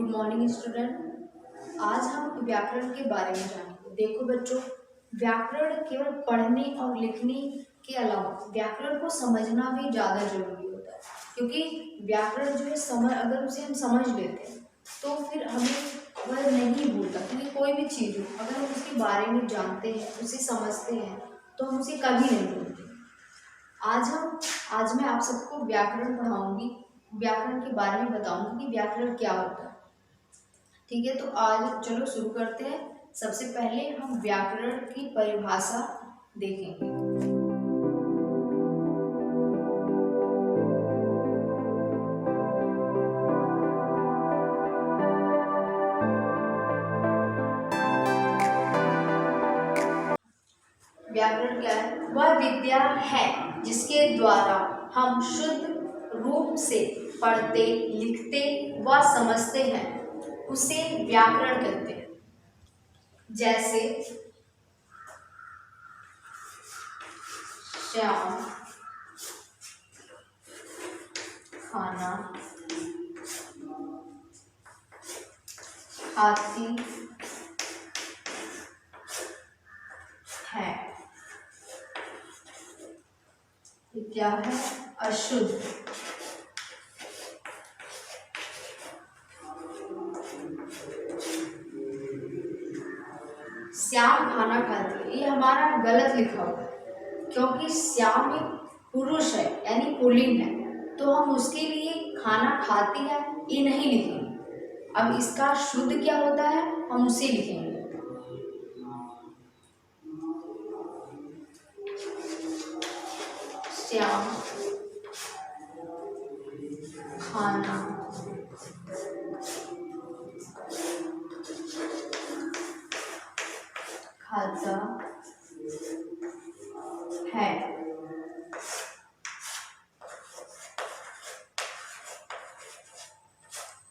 Good morning student. आज हम व्याकरण के बारे में जानेंगे। देखो बच्चों, व्याकरण केवल पढ़ने और लिखने के अलावा व्याकरण को समझना भी ज़्यादा जरूरी होता है, क्योंकि व्याकरण जो है अगर उसे हम समझ लेते हैं तो फिर हमें वह नहीं भूलता। क्योंकि कोई भी चीज़ हो, अगर हम उसके बारे में जानते हैं, उसे समझते हैं, तो हम उसे कभी नहीं भूलते। आज मैं आप सबको व्याकरण पढ़ाऊंगी, व्याकरण के बारे में बताऊंगी कि व्याकरण क्या होता है। ठीक है, तो आज चलो शुरू करते हैं। सबसे पहले हम व्याकरण की परिभाषा देखेंगे। व्याकरण क्या है? वह विद्या है जिसके द्वारा हम शुद्ध रूप से पढ़ते, लिखते व समझते हैं, उसे व्याकरण कहते हैं। जैसे श्याम खाना खाती है, ये क्या है? अशुद्ध। श्याम खाना खाती है, ये हमारा गलत लिखा हुआ है, क्योंकि श्याम एक पुरुष है यानी पुल्लिंग है, तो हम उसके लिए खाना खाती है ये नहीं लिखेंगे। अब इसका शुद्ध क्या होता है हम उसे लिखेंगे। श्याम खाना खाता है,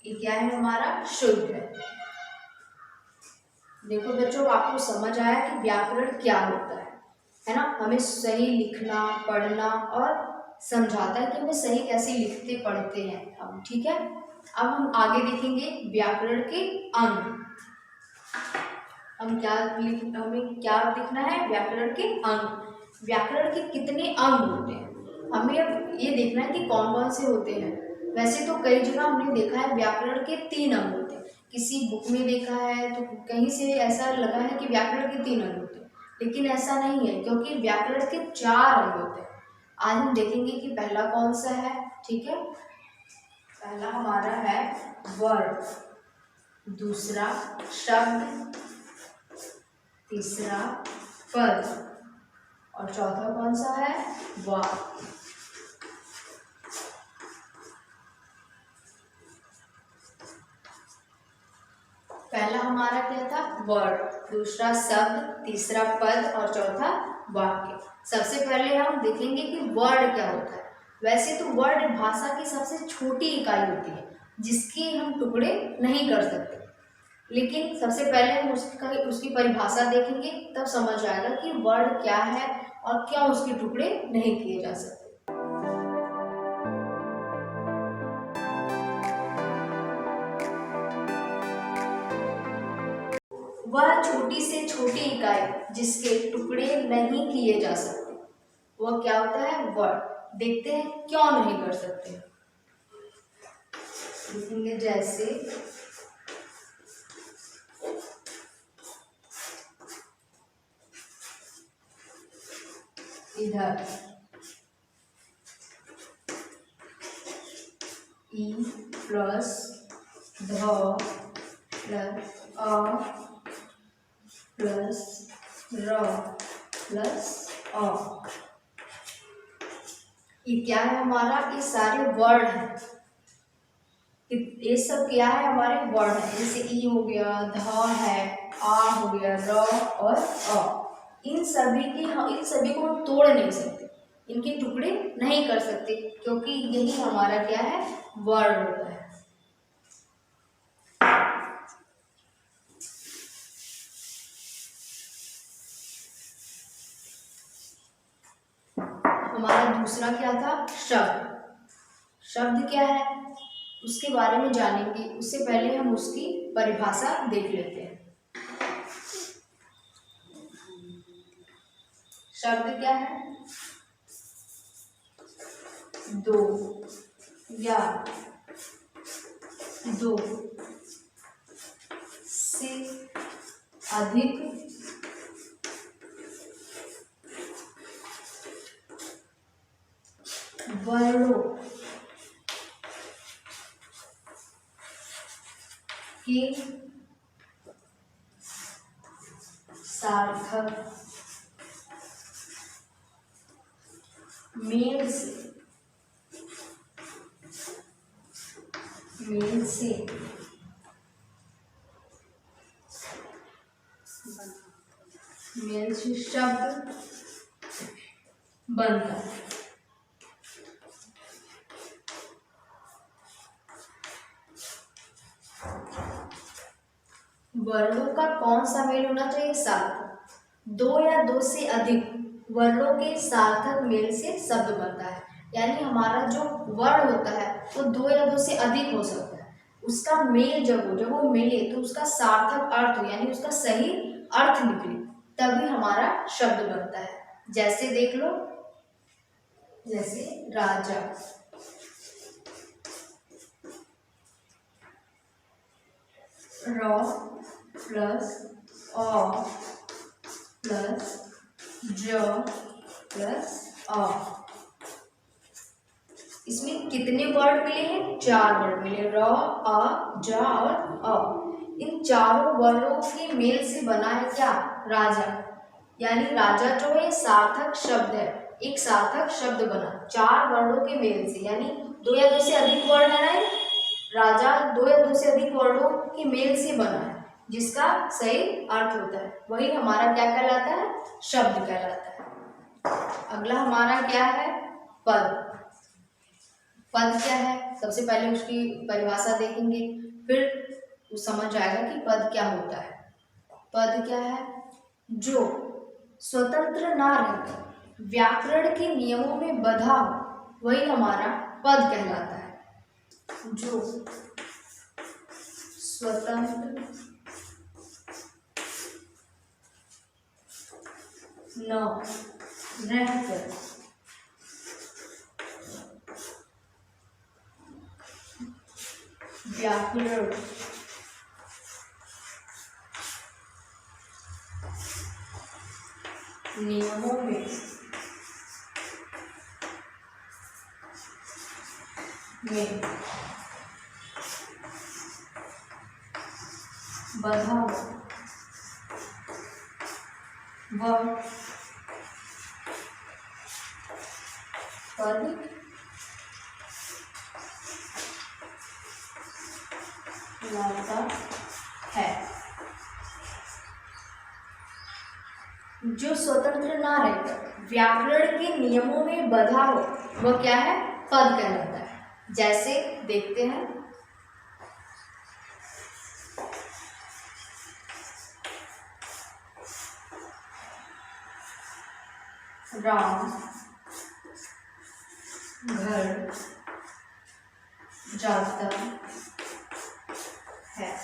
ये क्या है? हमारा शुद्ध है। देखो बच्चों, आपको समझ आया कि व्याकरण क्या होता है ना? हमें सही लिखना, पढ़ना और समझाता है कि हमें सही कैसे लिखते पढ़ते हैं हम। ठीक है, अब हम आगे देखेंगे व्याकरण के अंग। हमें क्या दिखना है? व्याकरण के अंग। व्याकरण के कितने अंग होते हैं हमें अब ये देखना है कि कौन कौन से होते हैं। वैसे तो कई जगह हमने देखा है व्याकरण के 3 अंग होते हैं, किसी बुक में देखा है तो कहीं से ऐसा लगा है कि व्याकरण के 3 अंग होते हैं, लेकिन ऐसा नहीं है, क्योंकि व्याकरण के 4 अंग होते हैं। आज हम देखेंगे कि पहला कौन सा है। ठीक है, पहला हमारा है वर्ड, दूसरा शब्द, तीसरा पद और चौथा कौन सा है? वाक्य। पहला हमारा क्या था? वर्ड, दूसरा शब्द, तीसरा पद और चौथा वाक्य। सबसे पहले हम देखेंगे कि वर्ड क्या होता है। वैसे तो वर्ड भाषा की सबसे छोटी इकाई होती है जिसके हम टुकड़े नहीं कर सकते, लेकिन सबसे पहले हम उसकी परिभाषा देखेंगे, तब समझ आएगा कि वर्ड क्या है और क्यों उसके टुकड़े नहीं किए जा सकते। वह छोटी से छोटी इकाई जिसके टुकड़े नहीं किए जा सकते, वह क्या होता है? वर्ड। देखते हैं क्यों नहीं कर सकते। देखेंगे जैसे इधर ई प्लस ध प्लस अ प्लस र प्लस अ, ये क्या है? हमारा ये सारे वर्ड हैं। ये सब क्या है? हमारे वर्ड है। जैसे ई हो गया, ध है, आ हो गया, र और अ। इन सभी को हम तोड़ नहीं सकते, इनके टुकड़े नहीं कर सकते, क्योंकि यही हमारा क्या है? वर्ड होता है। हमारा दूसरा क्या था? शब्द। शब्द क्या है? उसके बारे में जानेंगे, उससे पहले हम उसकी परिभाषा देख लेते हैं। शब्द क्या है? दो या दो से अधिक वर्णों के सार्थक मेल से शब्द बनता है। वर्णों का कौन सा मेल होना चाहिए? सार्थक। दो या दो से अधिक वर्णों के सार्थक मेल से शब्द बनता है। यानी हमारा जो वर्ण होता है वो दो या दो से अधिक हो सकता है, उसका मेल जब वो मिले तो उसका सार्थक अर्थ हो, यानी उसका सही अर्थ निकले, तभी हमारा शब्द बनता है। जैसे देख लो, जैसे राजा, र प्लस अ प्लस ज प्लस अ। इसमें कितने वर्ड मिले हैं? 4 वर्ड मिले, र, अ, ज और अ। इन चारों वर्णों के मेल से बना है क्या? राजा। यानी राजा जो है सार्थक शब्द है, एक सार्थक शब्द बना 4 वर्णों के मेल से, यानी दो या दो से अधिक वर्ण है ना, राजा दो या दो से अधिक वर्णों के मेल से बना है, जिसका सही अर्थ होता है, वही हमारा क्या कहलाता है? शब्द कहलाता है। अगला हमारा क्या है? पद। पद क्या है? सबसे पहले उसकी परिभाषा देखेंगे, फिर समझ आएगा कि पद क्या होता है। पद क्या है? जो स्वतंत्र ना रहकर व्याकरण के नियमों में बंधा हो, वही हमारा पद कहलाता है। जो स्वतंत्र न रहकर व्याकरण नियमों में बंधा वह पद कहलाता है। जो स्वतंत्र ना रहकर व्याकरण के नियमों में बंधा हो, वह क्या है? पद कहलाता है। जैसे देखते हैं, राम घर जाता है।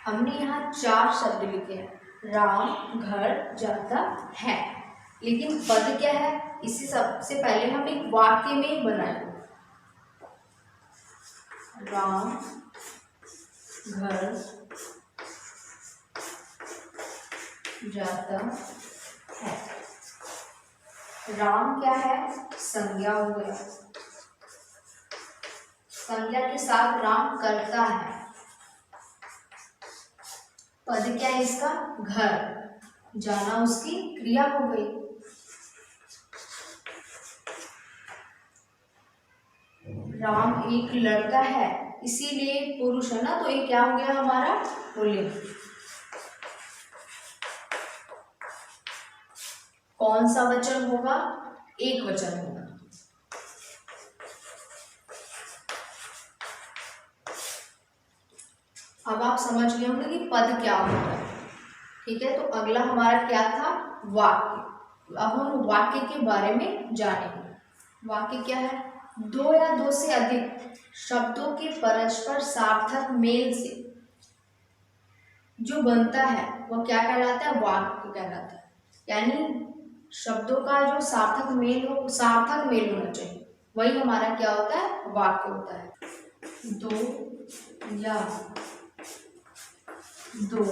हमने यहाँ 4 शब्द लिखे हैं, राम घर जाता है, लेकिन पद क्या है? इसे सबसे पहले हम एक वाक्य में बनाएंगे। राम घर जाता है। राम क्या है? संज्ञा हो गया, संज्ञा के साथ राम करता है। पद क्या है इसका? घर जाना उसकी क्रिया हो गई। राम एक लड़का है, इसीलिए पुरुष है ना, तो ये क्या हो गया हमारा? पुल्लिंग। कौन सा वचन होगा? एक वचन होगा। अब आप समझ गए होंगे कि पद क्या होता है। ठीक है, तो अगला हमारा क्या था? वाक्य। अब हम वाक्य के बारे में जानेंगे। वाक्य क्या है? दो या दो से अधिक शब्दों के परस्पर सार्थक मेल से जो बनता है वह क्या कहलाता है? वाक्य कहलाता है। यानी शब्दों का जो सार्थक मेल होना चाहिए, वही हमारा क्या होता है? वाक्य होता है। दो या दो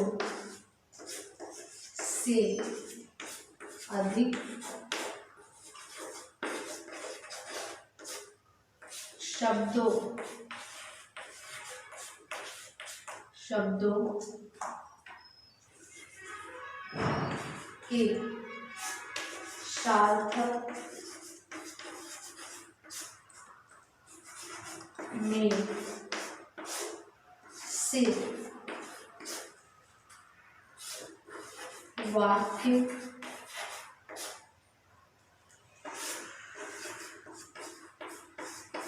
से अधिक शब्दों के सार्थक मेल से वाक्य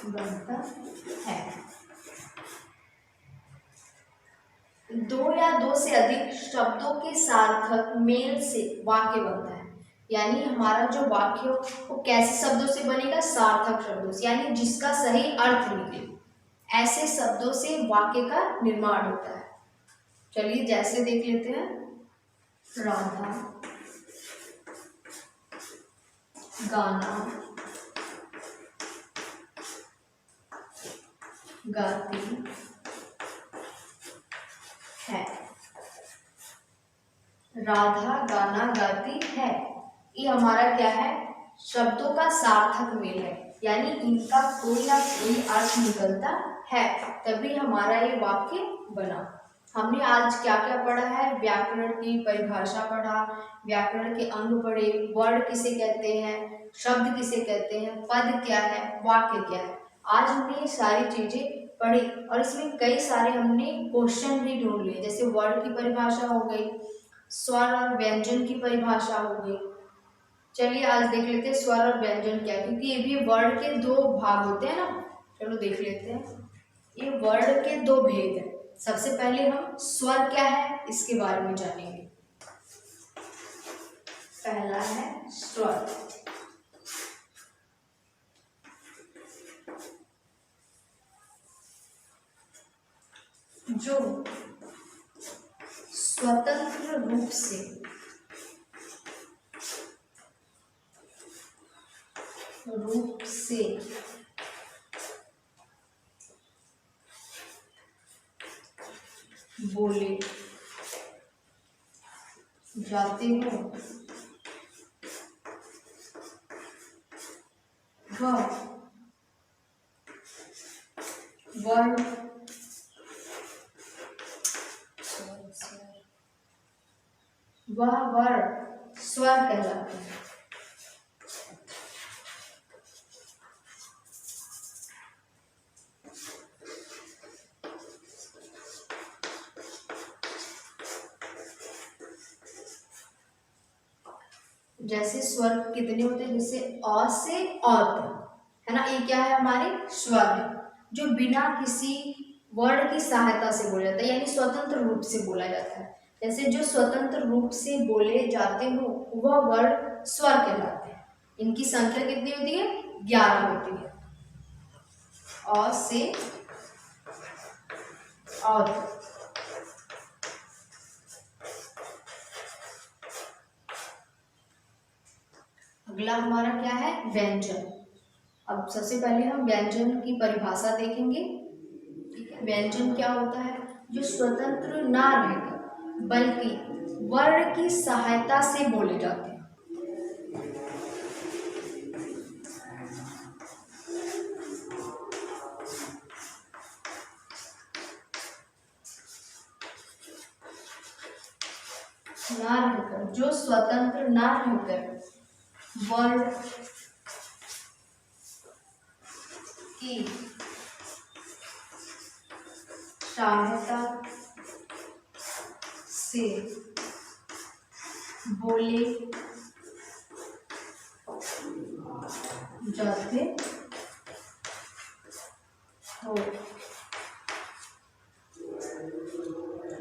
बनता है। दो या दो से अधिक शब्दों के सार्थक मेल से वाक्य बनता है। यानी हमारा जो वाक्य वो कैसे शब्दों से बनेगा? सार्थक शब्दों से, यानी जिसका सही अर्थ निकले, ऐसे शब्दों से वाक्य का निर्माण होता है। चलिए जैसे देख लेते हैं। राधा गाना गाती है। राधा गाना गाती है, ये हमारा क्या है? शब्दों का सार्थक मेल है, यानी इनका कोई ना कोई अर्थ निकलता है, तभी हमारा ये वाक्य बना। हमने आज क्या क्या पढ़ा है? व्याकरण की परिभाषा पढ़ा, व्याकरण के अंग पढ़े, वर्ड किसे कहते हैं, शब्द किसे कहते हैं, पद क्या है, वाक्य क्या है। आज हमने ये सारी चीजें पढ़ी और इसमें कई सारे हमने क्वेश्चन भी ढूंढ लिए, जैसे वर्ड की परिभाषा हो गई, स्वर और व्यंजन की परिभाषा हो गई। चलिए आज देख लेते हैं स्वर और व्यंजन क्या है, क्योंकि ये भी वर्ड के दो भाग होते हैं ना। चलो देख लेते हैं, ये वर्ड के दो भेद हैं। सबसे पहले हम स्वर क्या है इसके बारे में जानेंगे। पहला है स्वर। जो स्वतंत्र रूप से बोले जाते हो वह वर्ड स्वर कहलाते हैं। जैसे स्वर कितने होते हैं? जैसे अ से अ तक, है ना, ये क्या है? हमारे स्वर है, जो बिना किसी वर्ड की सहायता से बोला जाता है, यानी स्वतंत्र रूप से बोला जाता है। जैसे जो स्वतंत्र रूप से बोले जाते हो वह वर्ड स्वर कहलाते हैं। इनकी संख्या कितनी होती है? 11 होती है। अ से अ तक। अगला हमारा क्या है? व्यंजन। अब सबसे पहले हम व्यंजन की परिभाषा देखेंगे। ठीक है, व्यंजन क्या होता है? जो स्वतंत्र ना रहकर बल्कि वर्ण की सहायता से बोले जाते हैं। ना रहकर, जो स्वतंत्र ना रहकर वर्ण की सहायता से बोले जाते हो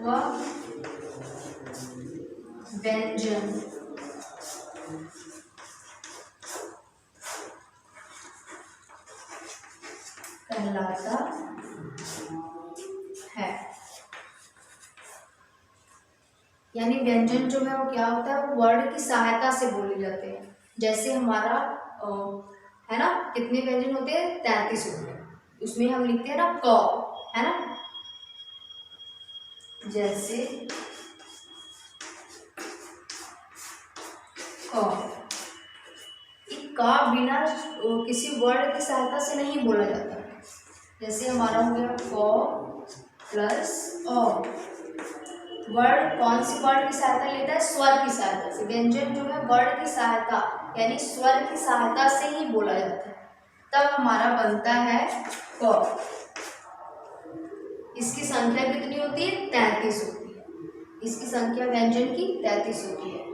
वह व्यंजन कहलाता है। यानी व्यंजन जो है वो क्या होता है, वो वर्ण की सहायता से बोले जाते हैं। जैसे हमारा है ना, कितने व्यंजन होते हैं, 33 होते हैं। उसमें हम लिखते हैं ना क, है ना, जैसे क, का बिना किसी वर्ण की सहायता से नहीं बोला जाता। जैसे हमारा हो गया क प्लस अ, वर्ण कौन सी वर्ण की सहायता लेता है, स्वर की सहायता से। व्यंजन जो है वर्ण की सहायता यानी स्वर की सहायता से ही बोला जाता है, तब हमारा बनता है क। इसकी संख्या कितनी होती है, 33 होती है। इसकी संख्या व्यंजन की 33 होती है।